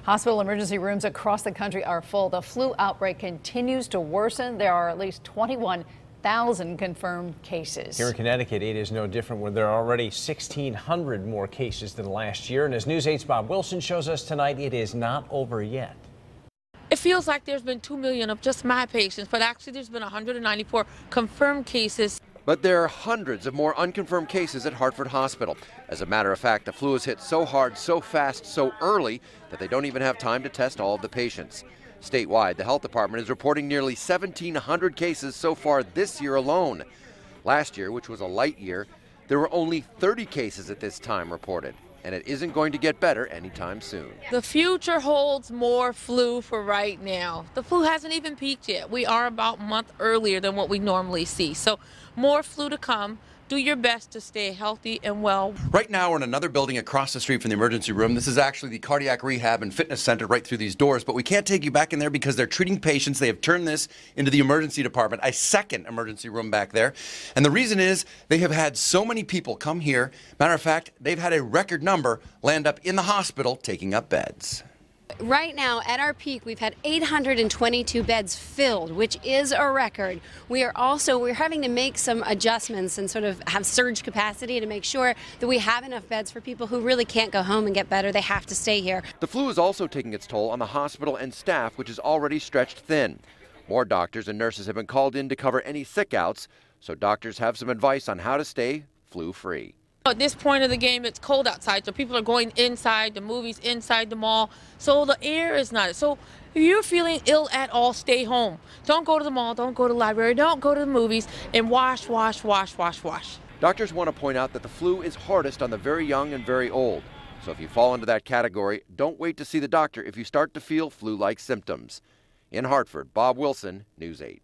Hospital emergency rooms across the country are full. The flu outbreak continues to worsen. There are at least 21,000 confirmed cases. Here in Connecticut, it is no different, where there are already 1,600 more cases than last year. And as News 8's Bob Wilson shows us tonight, it is not over yet. It feels like there's been 2 million of just my patients, but actually there's been 194 confirmed cases. But there are hundreds of more unconfirmed cases at Hartford Hospital. As a matter of fact, the flu has hit so hard, so fast, so early that they don't even have time to test all of the patients. Statewide, the health department is reporting nearly 1,700 cases so far this year alone. Last year, which was a light year, there were only 30 cases at this time reported. And it isn't going to get better anytime soon. The future holds more flu for right now. The flu hasn't even peaked yet. We are about a month earlier than what we normally see. So more flu to come. Do your best to stay healthy and well. Right now we're in another building across the street from the emergency room. This is actually the cardiac rehab and fitness center right through these doors, but we can't take you back in there because they're treating patients. They have turned this into the emergency department, a second emergency room back there. And the reason is they have had so many people come here. Matter of fact, they've had a record number land up in the hospital taking up beds. Right now, at our peak, we've had 822 beds filled, which is a record. We're having to make some adjustments and sort of have surge capacity to make sure that we have enough beds for people who really can't go home and get better. They have to stay here. The flu is also taking its toll on the hospital and staff, which is already stretched thin. More doctors and nurses have been called in to cover any sick outs, so doctors have some advice on how to stay flu-free. At this point of the game, it's cold outside, so people are going inside the movies, inside the mall, so the air is not. So if you're feeling ill at all, stay home. Don't go to the mall, don't go to the library, don't go to the movies, and wash, wash, wash, wash, wash. Doctors want to point out that the flu is hardest on the very young and very old. So if you fall into that category, don't wait to see the doctor if you start to feel flu-like symptoms. In Hartford, Bob Wilson, News 8.